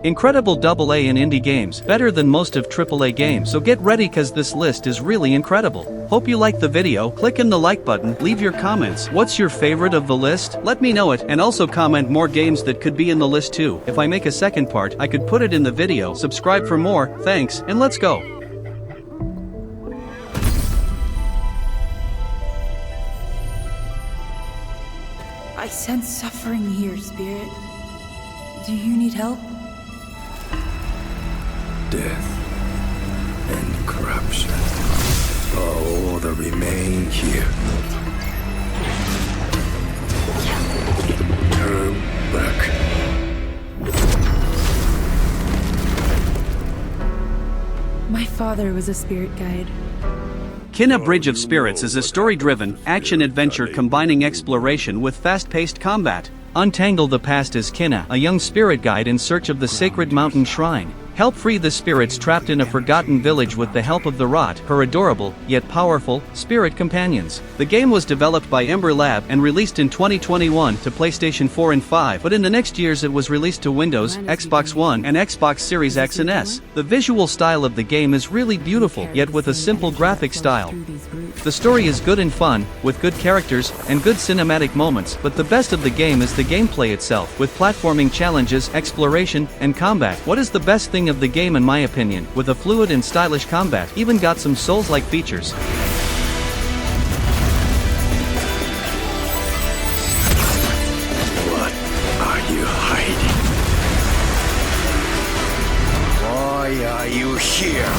Incredible AA and indie games, better than most of AAA games, so get ready cause this list is really incredible. Hope you liked the video, click in the like button, leave your comments. What's your favorite of the list? Let me know it, and also comment more games that could be in the list too. If I make a second part, I could put it in the video. Subscribe for more, thanks, and let's go. I sense suffering here, Spirit. Do you need help? Death and corruption are all that remain here. Turn back. My father was a spirit guide. Kina Bridge of Spirits is a story-driven, action-adventure combining exploration with fast-paced combat. Untangle the past as Kina, a young spirit guide in search of the sacred mountain shrine. Help free the spirits trapped in a forgotten village with the help of the Rot, her adorable, yet powerful, spirit companions. The game was developed by Ember Lab and released in 2021 to PlayStation 4 and 5, but in the next years it was released to Windows, Xbox One, and Xbox Series X and S. The visual style of the game is really beautiful, yet with a simple graphic style. The story is good and fun, with good characters, and good cinematic moments, but the best of the game is the gameplay itself, with platforming challenges, exploration, and combat. What is the best thing of the game in my opinion? With a fluid and stylish combat, even got some Souls-like features. What are you hiding? Why are you here?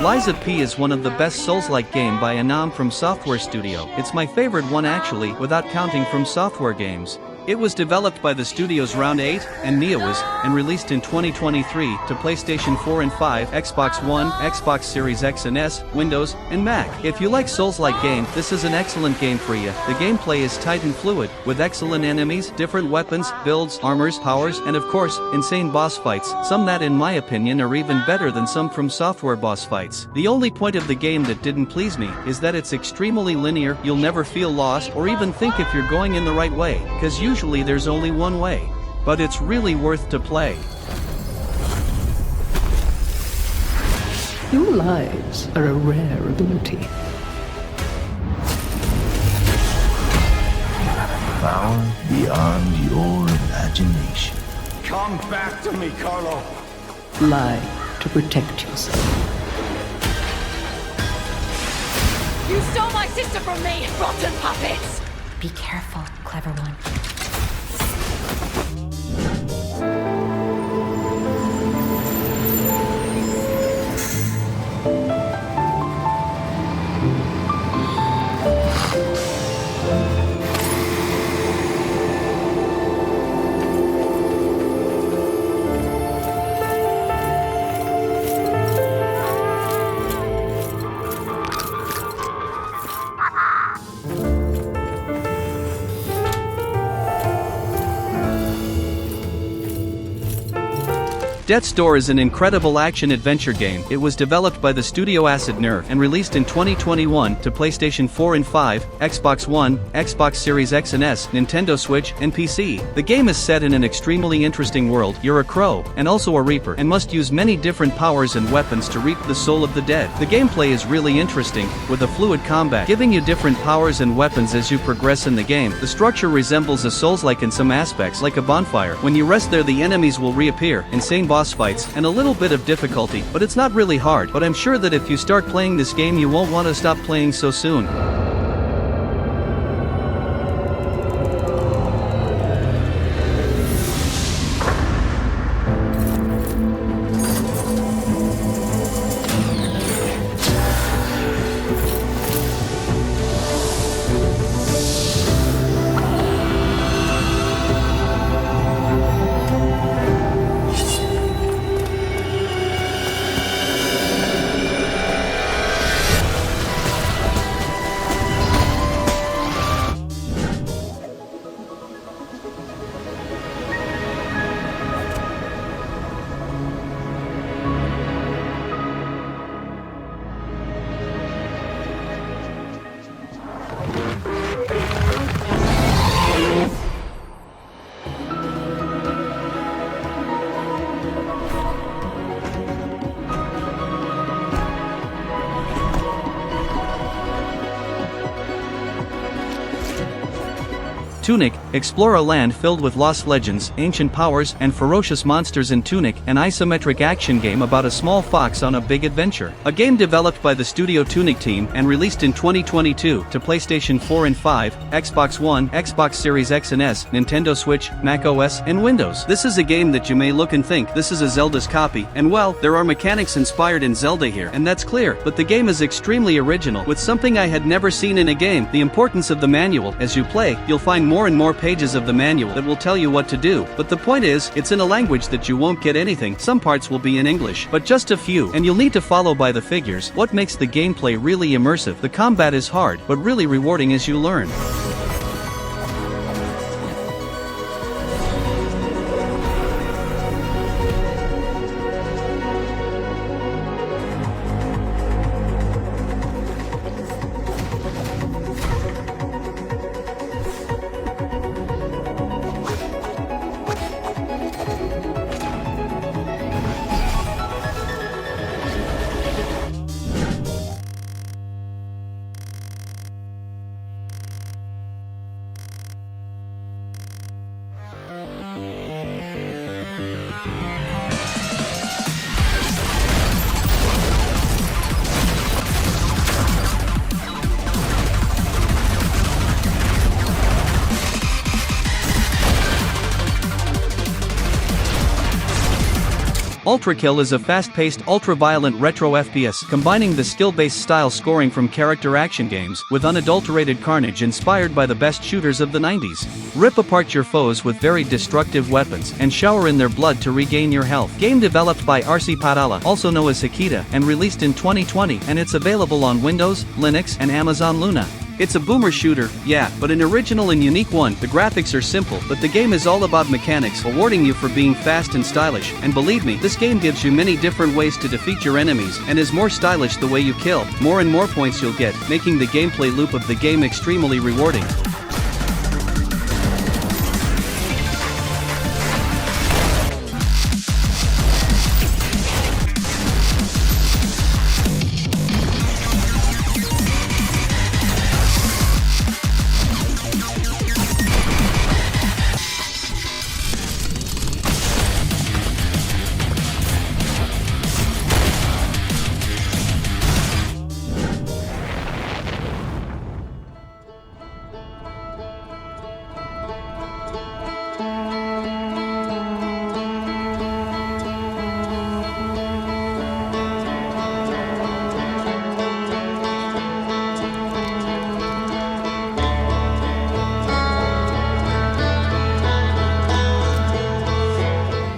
Liza P is one of the best Souls-like game by Anam from Software Studio. It's my favorite one actually, without counting from software games. It was developed by the studios Round 8 and Neowiz, and released in 2023 to PlayStation 4 and 5, Xbox One, Xbox Series X and S, Windows, and Mac. If you like Souls-like game, this is an excellent game for you. The gameplay is tight and fluid, with excellent enemies, different weapons, builds, armors, powers, and of course, insane boss fights, some that in my opinion are even better than some from software boss fights. The only point of the game that didn't please me is that it's extremely linear. You'll never feel lost or even think if you're going in the right way, cause usually there's only one way. But it's really worth to play. Your lives are a rare ability. Power beyond your imagination. Come back to me, Carlo. Lie to protect yourself. You stole my sister from me, rotten puppets! Be careful, clever one. Death's Door is an incredible action-adventure game. It was developed by the studio Acid Nerve and released in 2021 to PlayStation 4 and 5, Xbox One, Xbox Series X and S, Nintendo Switch, and PC. The game is set in an extremely interesting world. You're a crow, and also a reaper, and must use many different powers and weapons to reap the soul of the dead. The gameplay is really interesting, with a fluid combat, giving you different powers and weapons as you progress in the game. The structure resembles a Souls-like in some aspects, like a bonfire. When you rest there, the enemies will reappear, insane boss fights, and a little bit of difficulty, but it's not really hard. But I'm sure that if you start playing this game you won't want to stop playing so soon. Tunic, explore a land filled with lost legends, ancient powers, and ferocious monsters in Tunic, an isometric action game about a small fox on a big adventure. A game developed by the studio Tunic team and released in 2022 to PlayStation 4 and 5, Xbox One, Xbox Series X and S, Nintendo Switch, Mac OS, and Windows. This is a game that you may look and think this is a Zelda's copy, and well, there are mechanics inspired in Zelda here, and that's clear, but the game is extremely original, with something I had never seen in a game: the importance of the manual. As you play, you'll find more and more pages of the manual that will tell you what to do, but the point is, it's in a language that you won't get anything. Some parts will be in English, but just a few, and you'll need to follow by the figures. What makes the gameplay really immersive? The combat is hard, but really rewarding as you learn. ULTRAKILL is a fast-paced, ultra-violent retro FPS, combining the skill-based style scoring from character action games with unadulterated carnage inspired by the best shooters of the 90s. Rip apart your foes with very destructive weapons and shower in their blood to regain your health. Game developed by RC Padala, also known as Hikita, and released in 2020, and it's available on Windows, Linux, and Amazon Luna. It's a boomer shooter, yeah, but an original and unique one. The graphics are simple, but the game is all about mechanics, rewarding you for being fast and stylish. And believe me, this game gives you many different ways to defeat your enemies, and is more stylish the way you kill. More and more points you'll get, making the gameplay loop of the game extremely rewarding.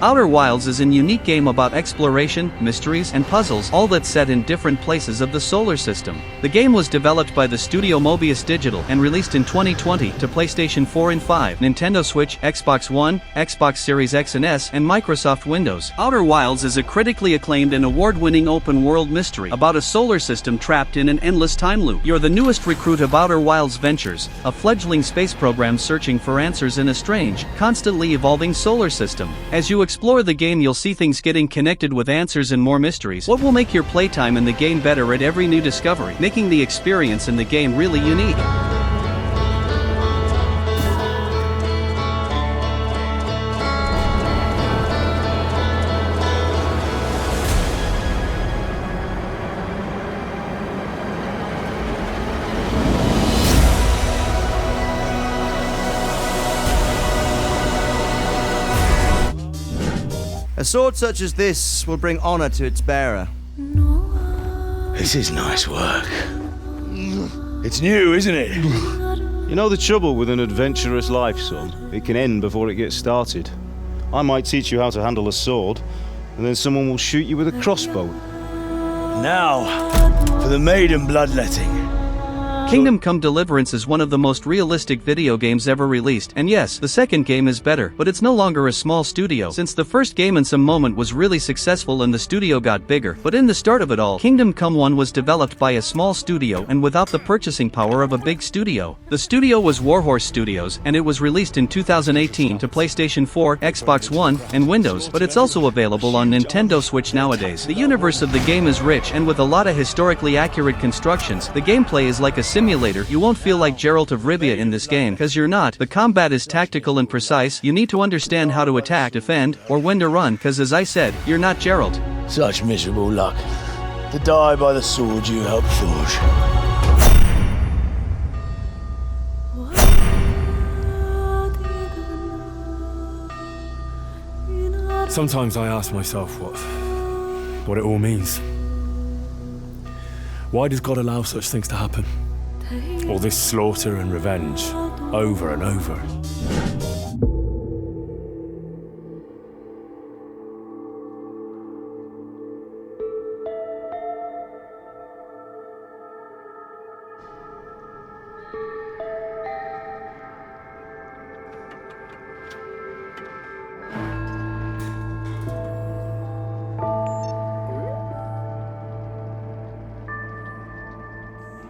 Outer Wilds is a unique game about exploration, mysteries, and puzzles, all that's set in different places of the solar system. The game was developed by the studio Mobius Digital and released in 2020 to PlayStation 4 and 5, Nintendo Switch, Xbox One, Xbox Series X and S, and Microsoft Windows. Outer Wilds is a critically acclaimed and award-winning open-world mystery about a solar system trapped in an endless time loop. You're the newest recruit of Outer Wilds Ventures, a fledgling space program searching for answers in a strange, constantly evolving solar system. As you explore the game, you'll see things getting connected with answers and more mysteries. What will make your playtime in the game better at every new discovery, making the experience in the game really unique. A sword such as this will bring honor to its bearer. This is nice work. It's new, isn't it? You know the trouble with an adventurous life, son? It can end before it gets started. I might teach you how to handle a sword, and then someone will shoot you with a crossbow. Now, for the maiden bloodletting. Kingdom Come Deliverance is one of the most realistic video games ever released, and yes, the second game is better, but it's no longer a small studio, since the first game in some moment was really successful and the studio got bigger. But in the start of it all, Kingdom Come 1 was developed by a small studio and without the purchasing power of a big studio. The studio was Warhorse Studios, and it was released in 2018 to PlayStation 4, Xbox One, and Windows, but it's also available on Nintendo Switch nowadays. The universe of the game is rich, and with a lot of historically accurate constructions, the gameplay is like a simulator, you won't feel like Geralt of Rivia in this game, cause you're not. The combat is tactical and precise, you need to understand how to attack, defend, or when to run, cause as I said, you're not Geralt. Such miserable luck. To die by the sword you helped forge. Sometimes I ask myself what it all means. Why does God allow such things to happen? All this slaughter and revenge, over and over.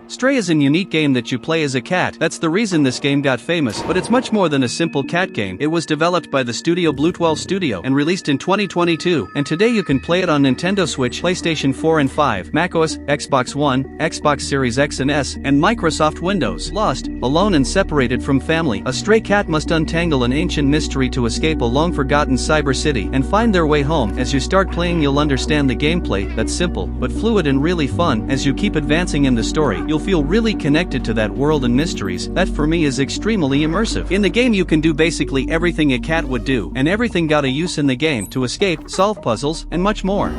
Stray is a unique game that you play as a cat. That's the reason this game got famous, but it's much more than a simple cat game. It was developed by the studio Blue12 Studio and released in 2022, and today you can play it on Nintendo Switch, PlayStation 4 and 5, macOS, Xbox One, Xbox Series X and S, and Microsoft Windows. Lost, alone and separated from family, a stray cat must untangle an ancient mystery to escape a long-forgotten cyber city and find their way home. As you start playing, you'll understand the gameplay. That's simple, but fluid and really fun. As you keep advancing in the story, you'll feel really connected to that world and mysteries. That for me is extremely immersive. In the game you can do basically everything a cat would do, and everything got a use in the game: to escape, solve puzzles, and much more.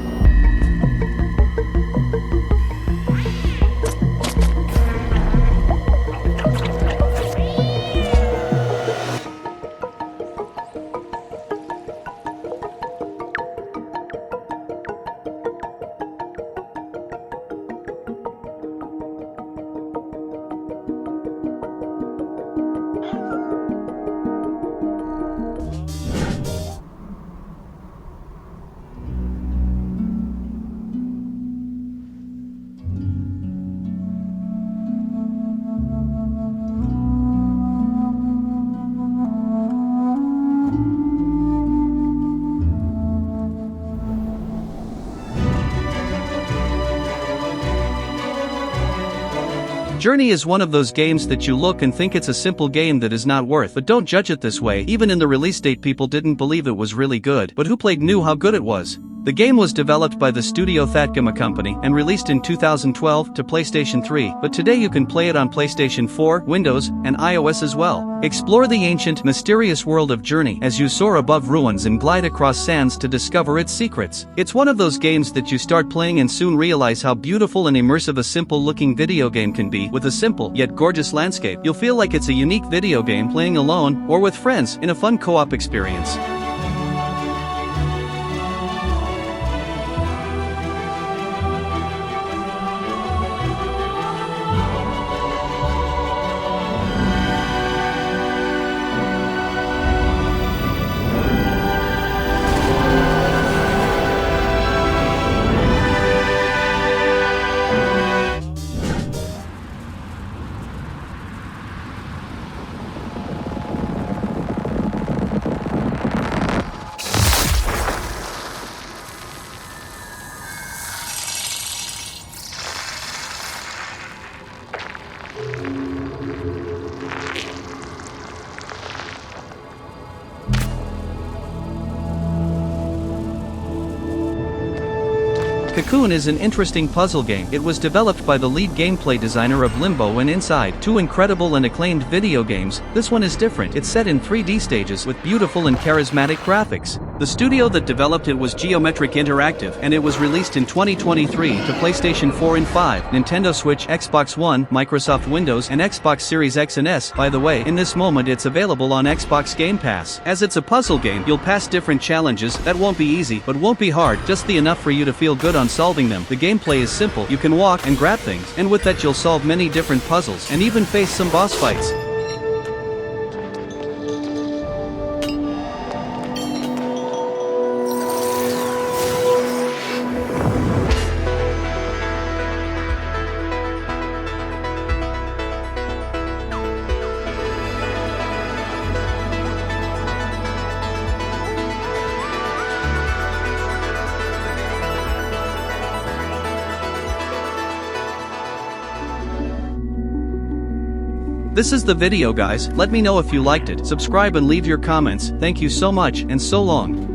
Journey is one of those games that you look and think it's a simple game that is not worth, but don't judge it this way. Even in the release date people didn't believe it was really good, but who played knew how good it was. The game was developed by the studio Thatgama Company and released in 2012 to PlayStation 3, but today you can play it on PlayStation 4, Windows, and iOS as well. Explore the ancient, mysterious world of Journey as you soar above ruins and glide across sands to discover its secrets. It's one of those games that you start playing and soon realize how beautiful and immersive a simple-looking video game can be. With a simple, yet gorgeous landscape, you'll feel like it's a unique video game playing alone or with friends in a fun co-op experience. COCOON is an interesting puzzle game. It was developed by the lead gameplay designer of Limbo and Inside, two incredible and acclaimed video games. This one is different. It's set in 3D stages with beautiful and charismatic graphics. The studio that developed it was Geometric Interactive, and it was released in 2023 to PlayStation 4 and 5, Nintendo Switch, Xbox One, Microsoft Windows, and Xbox Series X and S. By the way, in this moment it's available on Xbox Game Pass. As it's a puzzle game, you'll pass different challenges that won't be easy, but won't be hard, just the enough for you to feel good on solving them. The gameplay is simple. You can walk and grab things, and with that you'll solve many different puzzles, and even face some boss fights. This is the video guys, let me know if you liked it, subscribe and leave your comments, thank you so much and so long.